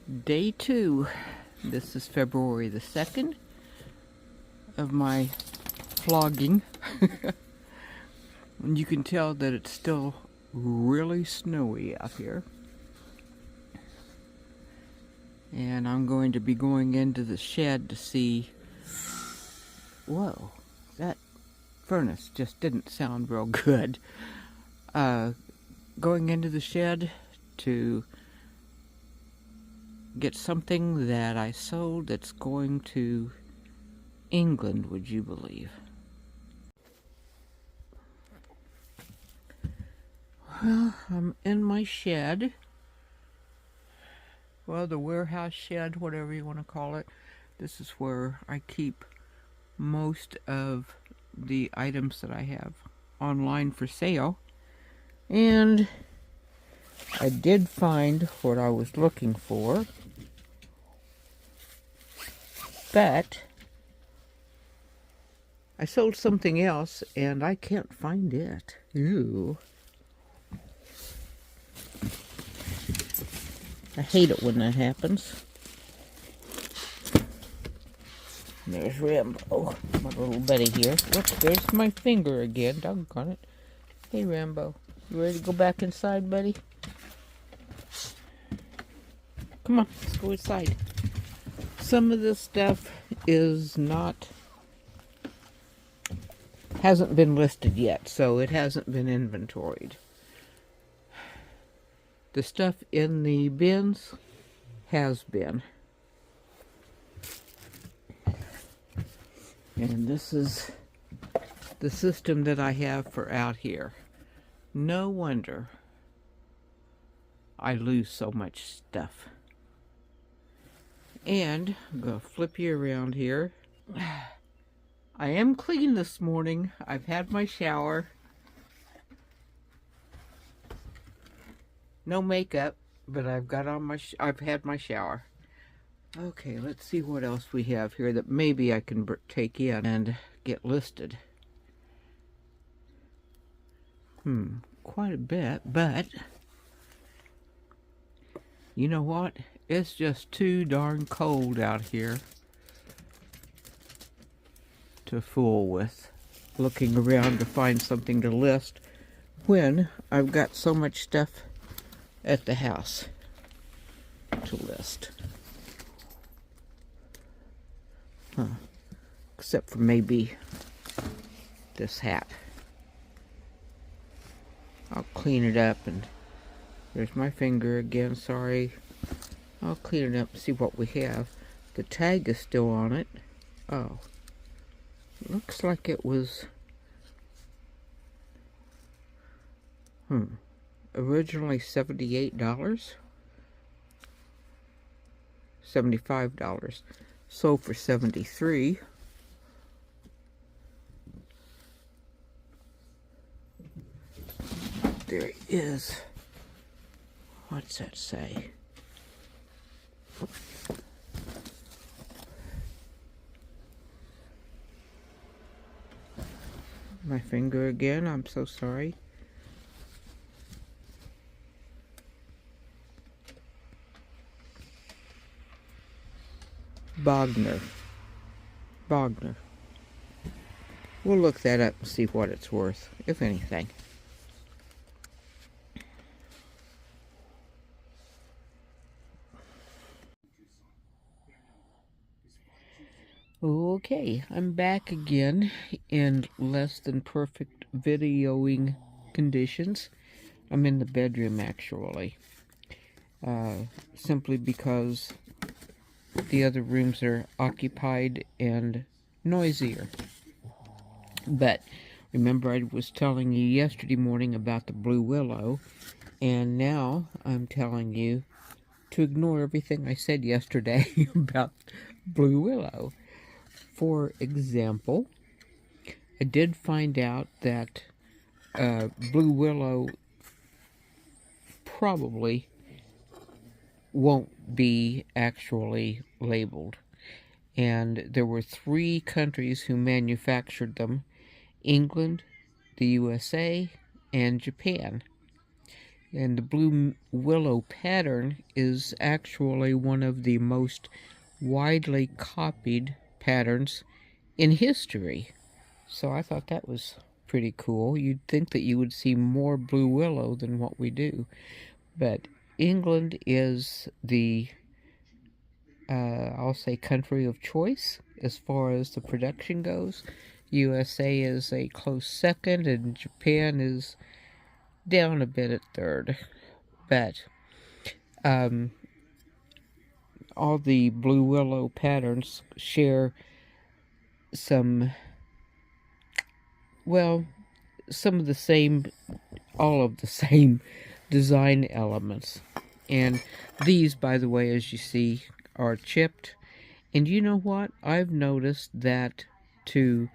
Day 2. This is February the 2nd of my flogging. And you can tell that it's still really snowy out here. And I'm going to be going into the shed to see... Whoa, that furnace just didn't sound real good. Going into the shed to get something that I sold that's going to England, would you believe? Well, I'm in my shed. Well, the warehouse shed, whatever you want to call it. This is where I keep most of the items that I have online for sale. And I did find what I was looking for, but I sold something else and I can't find it. Ew. I hate it when that happens. There's Rambo, my little buddy here. Look, there's my finger again. Doggone it. Hey, Rambo. You ready to go back inside, buddy? Come on, let's go inside. Some of this stuff hasn't been listed yet, so it hasn't been inventoried. The stuff in the bins has been. And this is the system that I have for out here. No wonder I lose so much stuff. And I'm going to flip you around here. I am clean this morning. I've had my shower. No makeup, but I've had my shower. Okay, let's see what else we have here that maybe I can take in and get listed. Quite a bit, but you know what? It's just too darn cold out here to fool with looking around to find something to list when I've got so much stuff at the house to list. Except for maybe this hat. I'll clean it up, and there's my finger again, sorry. I'll clean it up and see what we have. The tag is still on it. Oh. Looks like it was... originally $78. $75. Sold for $73. There is. What's that say? My finger again, I'm so sorry. Bogner. We'll look that up and see what it's worth, if anything. Okay, I'm back again in less than perfect videoing conditions. I'm in the bedroom, actually. Simply because the other rooms are occupied and noisier. But remember, I was telling you yesterday morning about the blue willow, and now I'm telling you to ignore everything I said yesterday about blue willow. For example, I did find out that blue willow probably won't be actually labeled. And there were 3 countries who manufactured them: England, the USA, and Japan. And the blue willow pattern is actually one of the most widely copied patterns in history. So I thought that was pretty cool. You'd think that you would see more blue willow than what we do. But England is the, I'll say, country of choice as far as the production goes. USA is a close second, and Japan is down a bit at third. But all the blue willow patterns share some, well, some of the same, all of the same design elements. And these, by the way, as you see, are chipped. And you know what? I've noticed that to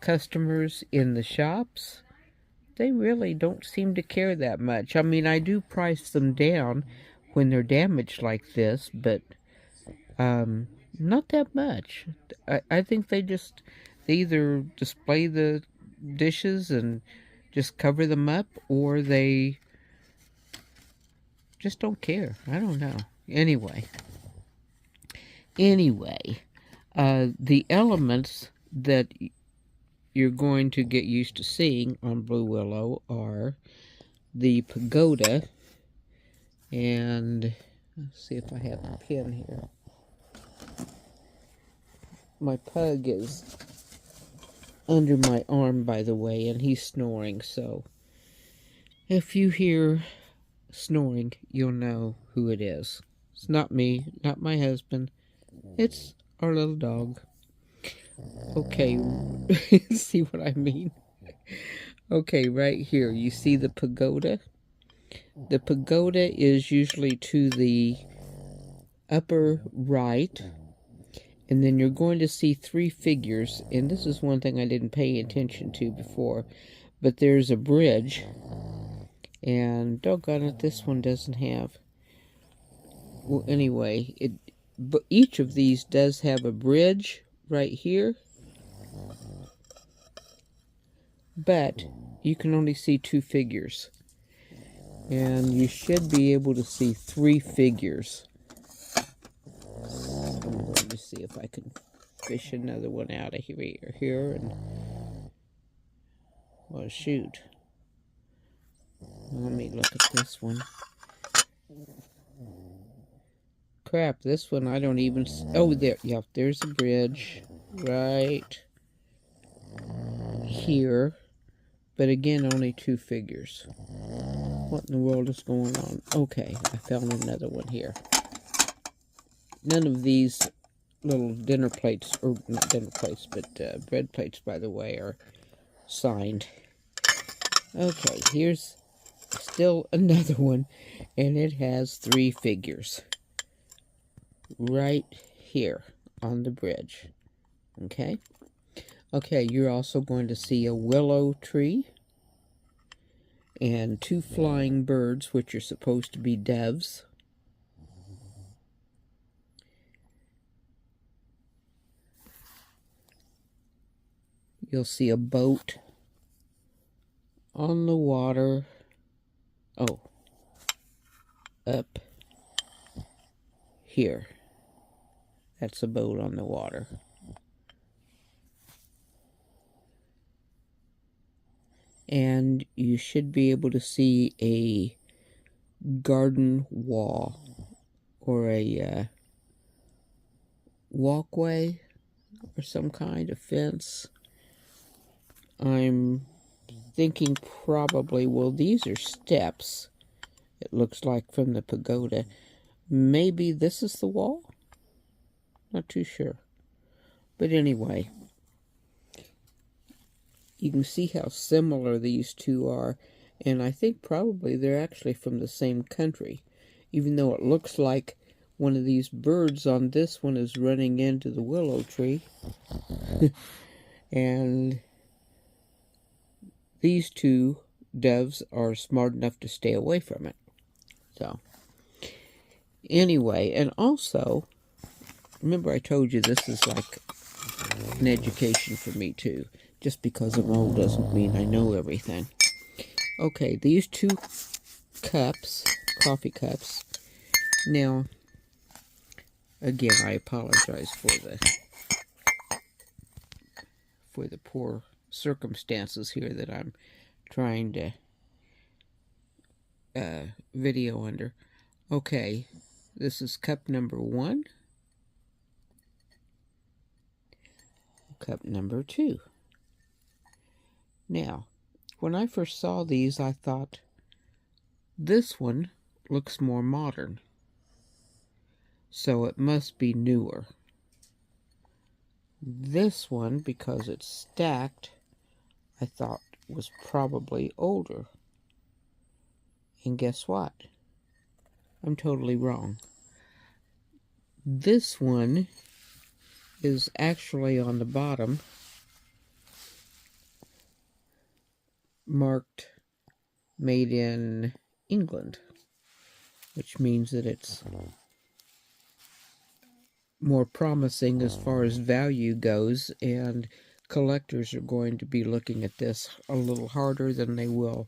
customers in the shops, they really don't seem to care that much. I mean, I do price them down when they're damaged like this, but not that much. I think they either display the dishes and just cover them up, or they just don't care. I don't know. Anyway, the elements that you're going to get used to seeing on blue willow are the pagoda, and let's see if I have a pin here. My pug is under my arm, by the way, and he's snoring, so if you hear snoring, you'll know who it is. It's not me, not my husband. It's our little dog. Okay, see what I mean? Okay, right here, you see the pagoda? The pagoda is usually to the upper right, and then you're going to see three figures, and this is one thing I didn't pay attention to before, but there's a bridge, and doggone it, this one doesn't have. Well, anyway, but each of these does have a bridge right here, but you can only see two figures, and you should be able to see three figures. I'm going to see if I can fish another one out of here, and well, shoot. Let me look at this one. Crap, this one I don't even... Oh, there. Yeah, there's a bridge right here. But again, only two figures. What in the world is going on? Okay, I found another one here. None of these little dinner plates, or not dinner plates, but bread plates, by the way, are signed. Okay, here's still another one, and it has three figures right here on the bridge. Okay, you're also going to see a willow tree and two flying birds, which are supposed to be doves. You'll see a boat on the water. Oh, up here. That's a boat on the water. And you should be able to see a garden wall, or a walkway, or some kind of fence. I'm thinking probably, well, these are steps, it looks like, from the pagoda. Maybe this is the wall? Not too sure. But anyway, you can see how similar these two are, and I think probably they're actually from the same country, even though it looks like one of these birds on this one is running into the willow tree. And these two doves are smart enough to stay away from it. So, anyway, and also, remember I told you this is like an education for me too. Just because I'm old doesn't mean I know everything. Okay, these two cups, coffee cups. Now, again, I apologize for the poor circumstances here that I'm trying to video under. Okay, this is cup number 1, cup number 2. Now, when I first saw these, I thought, this one looks more modern, so it must be newer. This one, because it's stacked, I thought was probably older. And guess what? I'm totally wrong. This one is actually on the bottom marked made in England, which means that it's more promising as far as value goes, and collectors are going to be looking at this a little harder than they will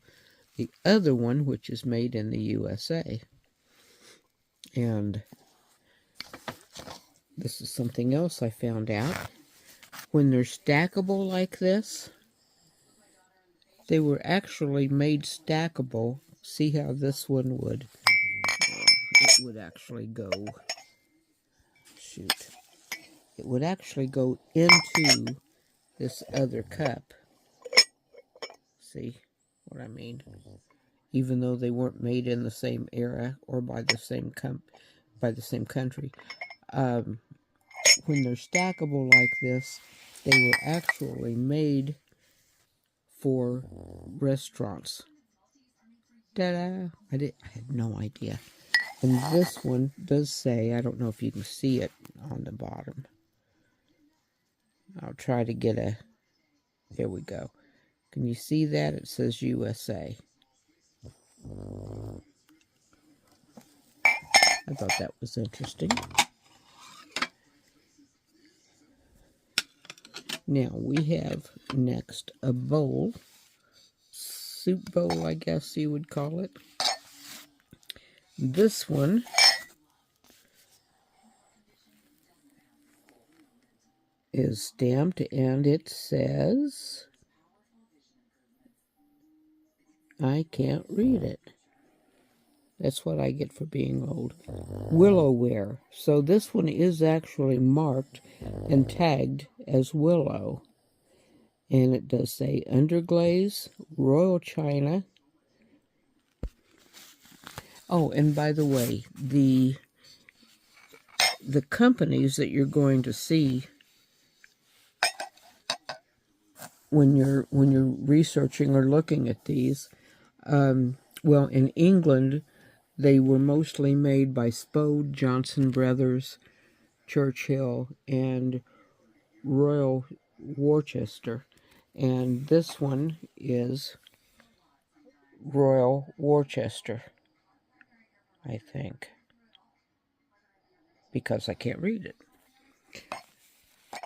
the other one, which is made in the USA. And this is something else I found out. When they're stackable like this, they were actually made stackable. See how this one would, it would actually go, shoot, it would actually go into this other cup. See what I mean? Even though they weren't made in the same era or by the same country. When they're stackable like this, they were actually made for restaurants. Ta-da! I had no idea. And this one does say, I don't know if you can see it on the bottom. I'll try to get a, there we go. Can you see that? It says USA. I thought that was interesting. Now we have next a bowl, soup bowl, I guess you would call it. This one is stamped and it says, I can't read it. That's what I get for being old. Willow ware. So this one is actually marked and tagged as Willow. And it does say underglaze, Royal China. Oh, and by the way, the companies that you're going to see when you're researching or looking at these, well, in England, they were mostly made by Spode, Johnson Brothers, Churchill, and Royal Worcester. And this one is Royal Worcester, I think, because I can't read it.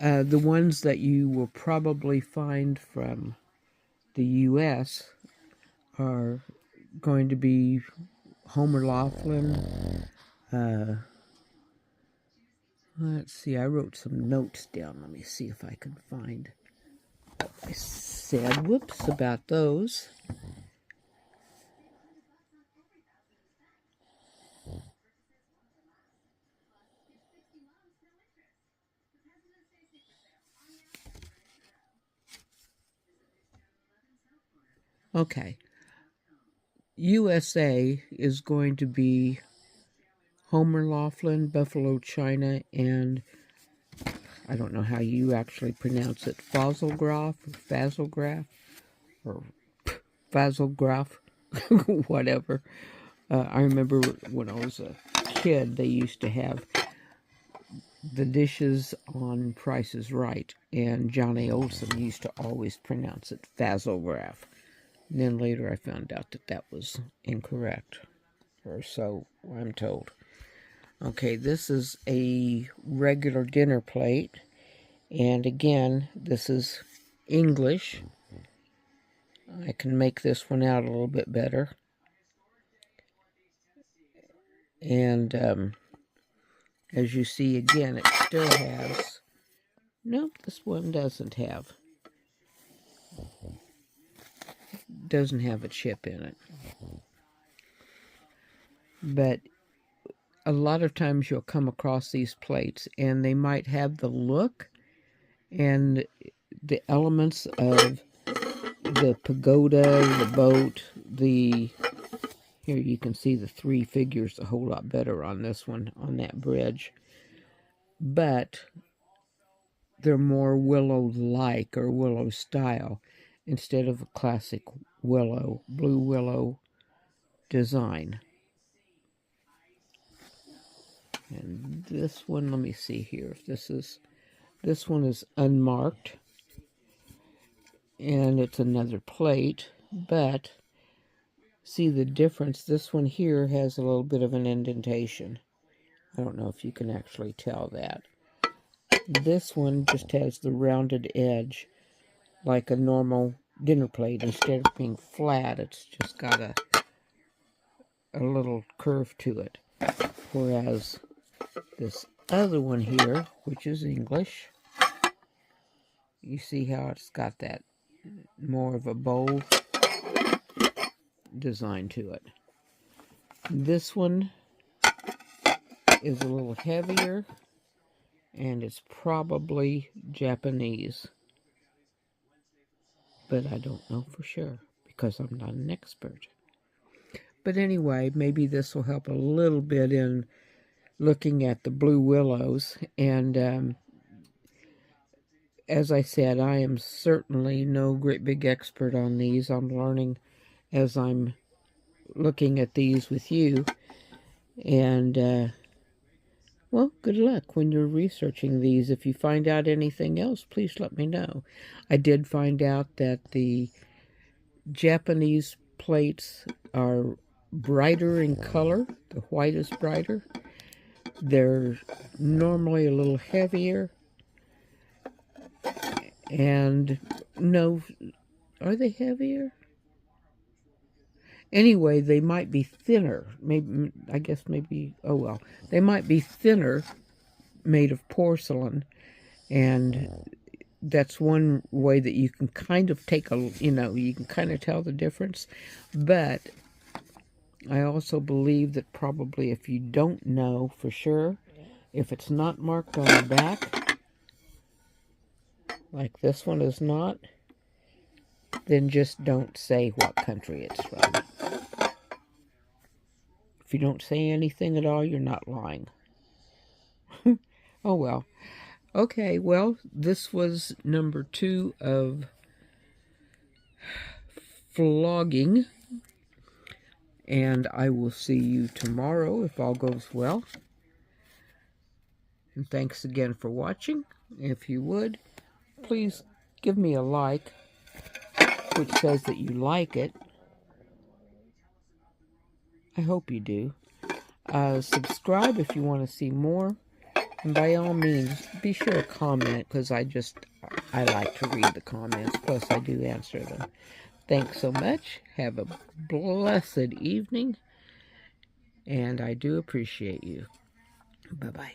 The ones that you will probably find from the U.S. are going to be Homer Laughlin. Let's see, I wrote some notes down. Let me see if I can find what I said. Whoops, about those. Okay. USA is going to be Homer Laughlin, Buffalo China, and I don't know how you actually pronounce it, Fazelgraf or Fazelgraf, whatever. I remember when I was a kid, they used to have the dishes on Price is Right, and Johnny Olson used to always pronounce it Fazelgraf. And then later I found out that that was incorrect, or so I'm told. Okay, this is a regular dinner plate, and again, this is English. I can make this one out a little bit better. And as you see, again, it still has... Nope, this one doesn't have a chip in it. But a lot of times you'll come across these plates and they might have the look and the elements of the pagoda, the boat, here you can see the three figures a whole lot better on this one, on that bridge. But they're more Willow-like or Willow style instead of a classic Willow, blue Willow design. And this one, let me see here if this one is unmarked. And it's another plate, but see the difference. This one here has a little bit of an indentation. I don't know if you can actually tell that. This one just has the rounded edge like a normal dinner plate. Instead of being flat, it's just got a little curve to it. Whereas this other one here, which is English, you see how it's got that more of a bowl design to it. This one is a little heavier, and it's probably Japanese. But I don't know for sure, because I'm not an expert. But anyway, maybe this will help a little bit in looking at the blue willows. And as I said, I am certainly no great big expert on these. I'm learning as I'm looking at these with you. And well, good luck when you're researching these. If you find out anything else, please let me know. I did find out that the Japanese plates are brighter in color. The white is brighter. They're normally a little heavier. And no, are they heavier? Anyway, they might be thinner. Maybe, I guess maybe, oh well. They might be thinner, made of porcelain. And that's one way that you can kind of take you can kind of tell the difference. But I also believe that probably if you don't know for sure, if it's not marked on the back, like this one is not, then just don't say what country it's from. If you don't say anything at all, you're not lying. Oh well. Okay, well, this was number 2 of Flogging. And I will see you tomorrow if all goes well. And thanks again for watching. If you would, please give me a like, which says that you like it. I hope you do. Subscribe if you want to see more. And by all means, be sure to comment, because I like to read the comments. Plus, I do answer them. Thanks so much. Have a blessed evening. And I do appreciate you. Bye-bye.